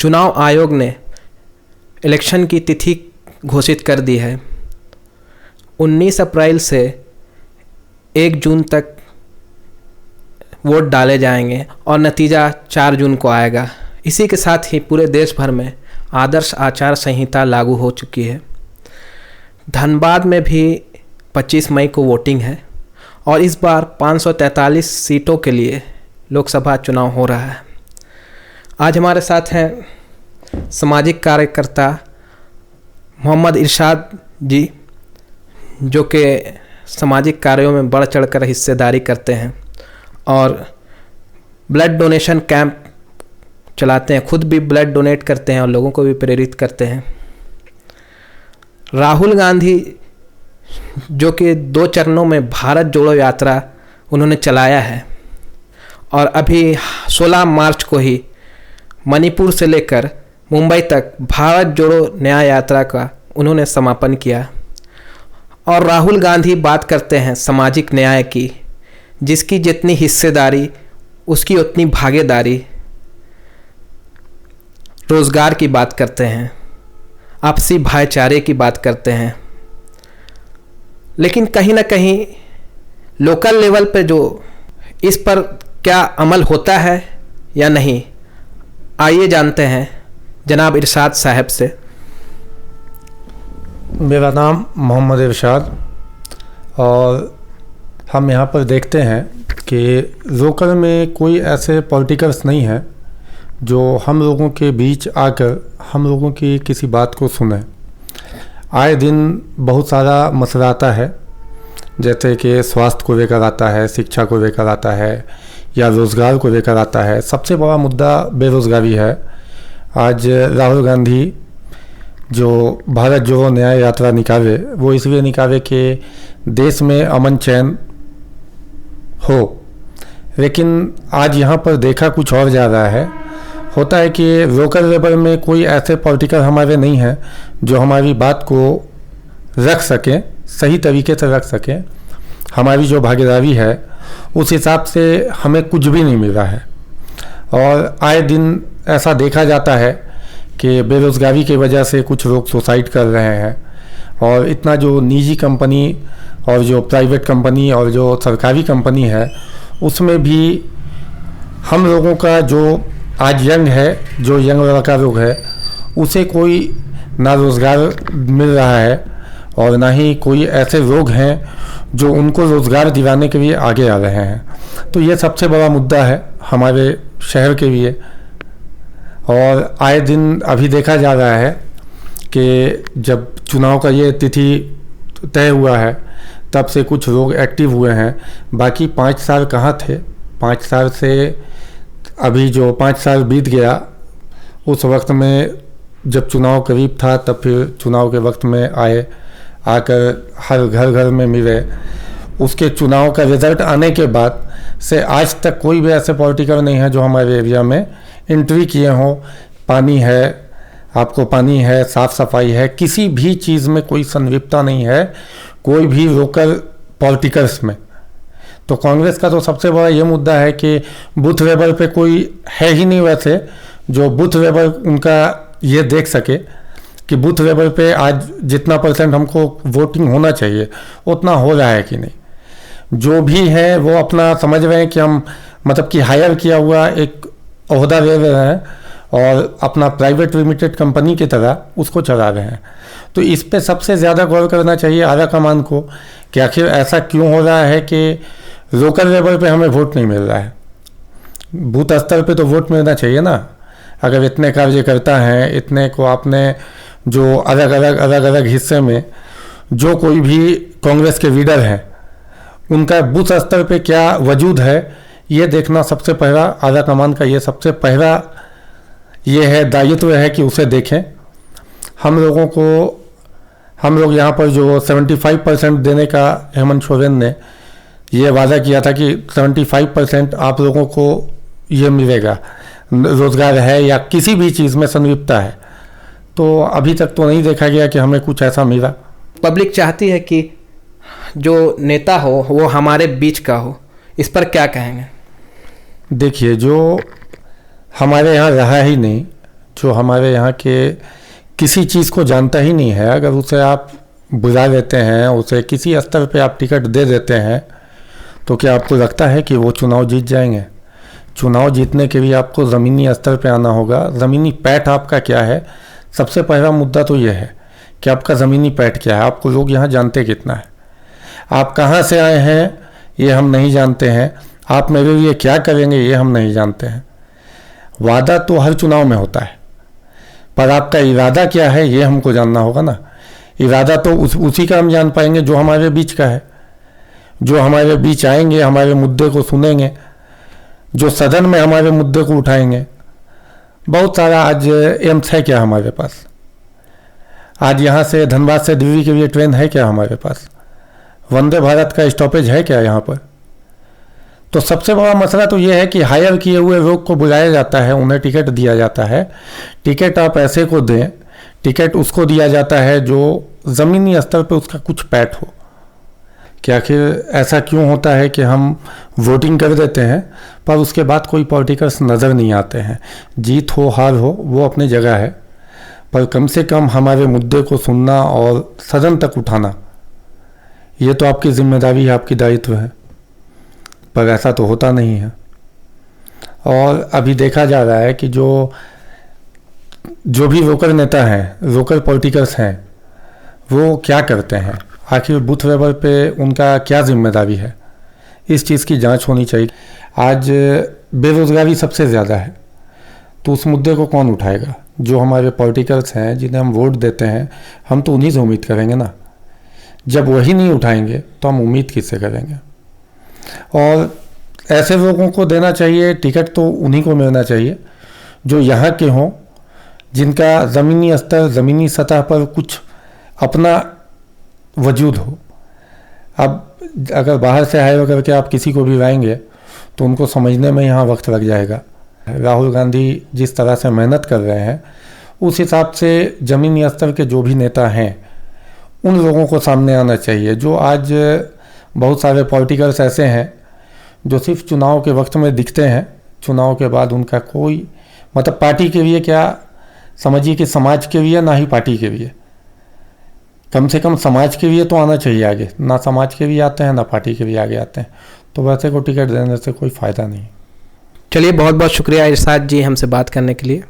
चुनाव आयोग ने इलेक्शन की तिथि घोषित कर दी है। 19 अप्रैल से 1 जून तक वोट डाले जाएंगे और नतीजा 4 जून को आएगा। इसी के साथ ही पूरे देश भर में आदर्श आचार संहिता लागू हो चुकी है। धनबाद में भी 25 मई को वोटिंग है और इस बार 543 सीटों के लिए लोकसभा चुनाव हो रहा है। आज हमारे साथ हैं सामाजिक कार्यकर्ता मोहम्मद इरशाद जी, जो कि सामाजिक कार्यों में बढ़ चढ़कर हिस्सेदारी करते हैं और ब्लड डोनेशन कैंप चलाते हैं, खुद भी ब्लड डोनेट करते हैं और लोगों को भी प्रेरित करते हैं। राहुल गांधी, जो कि 2 चरणों में भारत जोड़ो यात्रा उन्होंने चलाया है और अभी 16 मार्च को ही मणिपुर से लेकर मुंबई तक भारत जोड़ो न्याय यात्रा का उन्होंने समापन किया। और राहुल गांधी बात करते हैं सामाजिक न्याय की, जिसकी जितनी हिस्सेदारी उसकी उतनी भागीदारी। रोज़गार की बात करते हैं, आपसी भाईचारे की बात करते हैं, लेकिन कहीं ना कहीं लोकल लेवल पे जो इस पर क्या अमल होता है या नहीं, आइए जानते हैं जनाब इरशाद साहब से। मेरा नाम मोहम्मद इरशाद और हम यहाँ पर देखते हैं कि लोकल में कोई ऐसे पॉलिटिकल्स नहीं हैं जो हम लोगों के बीच आकर हम लोगों की किसी बात को सुने। आए दिन बहुत सारा मसला आता है, जैसे कि स्वास्थ्य को लेकर आता है, शिक्षा को लेकर आता है या रोज़गार को लेकर आता है। सबसे बड़ा मुद्दा बेरोज़गारी है। आज राहुल गांधी जो भारत जोड़ो न्याय यात्रा निकाले, वो इसलिए निकाले कि देश में अमन चैन हो, लेकिन आज यहाँ पर देखा कुछ और जा रहा है। होता है कि लोकल लेवल में कोई ऐसे पॉलिटिकल हमारे नहीं हैं जो हमारी बात को रख सकें, सही तरीके से रख सकें। हमारी जो भागीदारी है उस हिसाब से हमें कुछ भी नहीं मिल रहा है और आए दिन ऐसा देखा जाता है कि बेरोज़गारी की वजह से कुछ लोग सुसाइड कर रहे हैं और इतना जो निजी कंपनी और जो प्राइवेट कंपनी और जो सरकारी कंपनी है उसमें भी हम लोगों का जो आज यंग है, जो यंग लड़का लोग है, उसे कोई ना रोज़गार मिल रहा है और ना ही कोई ऐसे लोग हैं जो उनको रोज़गार दिलाने के लिए आगे आ रहे हैं। तो ये सबसे बड़ा मुद्दा है हमारे शहर के लिए। और आए दिन अभी देखा जा रहा है कि जब चुनाव का ये तिथि तय हुआ है तब से कुछ लोग एक्टिव हुए हैं। बाकी 5 साल कहाँ थे? 5 साल से अभी जो 5 साल बीत गया, उस वक्त में जब चुनाव करीब था तब फिर चुनाव के वक्त में आकर हर घर घर में मिले। उसके चुनाव का रिजल्ट आने के बाद से आज तक कोई भी ऐसे पॉलिटिकल नहीं है जो हमारे एरिया में एंट्री किए हों। पानी है, आपको पानी है, साफ़ सफाई है, किसी भी चीज़ में कोई संलिप्तता नहीं है कोई भी लोकल पॉलिटिकल्स में। तो कांग्रेस का तो सबसे बड़ा ये मुद्दा है कि बूथ लेवल पे कोई है ही नहीं वैसे जो बूथ लेवल उनका ये देख सके कि बूथ लेवल पे आज जितना % हमको वोटिंग होना चाहिए उतना हो रहा है कि नहीं। जो भी है वो अपना समझ रहे हैं कि हम मतलब कि हायर किया हुआ एक ओहदा ले रहे हैं और अपना प्राइवेट लिमिटेड कंपनी की तरह उसको चला रहे हैं। तो इस पे सबसे ज़्यादा गौर करना चाहिए आला कमान को कि आखिर ऐसा क्यों हो रहा है कि लोकल लेवल पे हमें वोट नहीं मिल रहा है। बूथ स्तर पे तो वोट मिलना चाहिए ना। अगर इतने कार्यकर्ता हैं, इतने को आपने जो अलग अलग हिस्से में जो कोई भी कांग्रेस के लीडर हैं उनका बूथ स्तर पे क्या वजूद है, ये देखना सबसे पहला आला कमान का ये सबसे पहला ये है दायित्व है कि उसे देखें। हम लोग यहाँ पर जो 75% देने का हेमंत सोरेन ने ये वादा किया था कि 75% आप लोगों को ये मिलेगा, रोज़गार है या किसी भी चीज़ में संलिप्तता है, तो अभी तक तो नहीं देखा गया कि हमें कुछ ऐसा मिला। पब्लिक चाहती है कि जो नेता हो वो हमारे बीच का हो, इस पर क्या कहेंगे? देखिए, जो हमारे यहाँ रहा ही नहीं, जो हमारे यहाँ के किसी चीज़ को जानता ही नहीं है, अगर उसे आप बुला लेते हैं, उसे किसी स्तर पे आप टिकट दे देते हैं, तो क्या आपको लगता है कि वो चुनाव जीत जाएंगे? चुनाव जीतने के लिए आपको ज़मीनी स्तर पे आना होगा। ज़मीनी पैठ आपका क्या है? सबसे पहला मुद्दा तो ये है कि आपका ज़मीनी पैठ क्या है, आपको लोग यहाँ जानते कितना है, आप कहाँ से आए हैं ये हम नहीं जानते हैं, आप मेरे लिए क्या करेंगे ये हम नहीं जानते हैं। वादा तो हर चुनाव में होता है, पर आपका इरादा क्या है ये हमको जानना होगा ना। इरादा तो उसी का हम जान पाएंगे जो हमारे बीच का है, जो हमारे बीच आएंगे, हमारे मुद्दे को सुनेंगे, जो सदन में हमारे मुद्दे को उठाएंगे। बहुत सारा आज एम्स है क्या हमारे पास? आज यहाँ से धनबाद से दिल्ली के लिए ट्रेन है क्या हमारे पास? वंदे भारत का स्टॉपेज है क्या यहाँ पर? तो सबसे बड़ा मसला तो ये है कि हायर किए हुए लोग को बुलाया जाता है, उन्हें टिकट दिया जाता है। टिकट आप ऐसे को दें, टिकट उसको दिया जाता है जो ज़मीनी स्तर पे उसका कुछ पैठ हो। कि आखिर ऐसा क्यों होता है कि हम वोटिंग कर देते हैं पर उसके बाद कोई पॉलिटिकल्स नज़र नहीं आते हैं? जीत हो हार हो वो अपनी जगह है, पर कम से कम हमारे मुद्दे को सुनना और सदन तक उठाना ये तो आपकी जिम्मेदारी है, आपकी दायित्व है, पर ऐसा तो होता नहीं है। और अभी देखा जा रहा है कि जो भी लोकल नेता हैं, लोकल पॉलिटिकल्स हैं, वो क्या करते हैं, आखिर बूथ लेवल पे उनका क्या जिम्मेदारी है, इस चीज़ की जांच होनी चाहिए। आज बेरोज़गारी सबसे ज़्यादा है, तो उस मुद्दे को कौन उठाएगा? जो हमारे पॉलिटिकल्स हैं जिन्हें हम वोट देते हैं, हम तो उन्हीं से उम्मीद करेंगे ना। जब वही नहीं उठाएंगे तो हम उम्मीद किससे करेंगे? और ऐसे लोगों को देना चाहिए टिकट, तो उन्हीं को मिलना चाहिए जो यहाँ के हों, जिनका ज़मीनी स्तर, ज़मीनी सतह पर कुछ अपना वजूद हो। अब अगर बाहर से हायर करके आप किसी को भी लाएंगे तो उनको समझने में यहाँ वक्त लग जाएगा। राहुल गांधी जिस तरह से मेहनत कर रहे हैं, उस हिसाब से ज़मीनी स्तर के जो भी नेता हैं उन लोगों को सामने आना चाहिए। जो आज बहुत सारे पॉलिटिकल्स ऐसे हैं जो सिर्फ चुनाव के वक्त में दिखते हैं, चुनाव के बाद उनका कोई मतलब पार्टी के लिए क्या समझिए कि समाज के लिए, ना ही पार्टी के लिए, कम से कम समाज के लिए तो आना चाहिए आगे। ना समाज के लिए आते हैं, ना पार्टी के लिए आगे आते हैं, तो वैसे को टिकट देने से कोई फ़ायदा नहीं। चलिए, बहुत बहुत शुक्रिया इरशाद जी हमसे बात करने के लिए।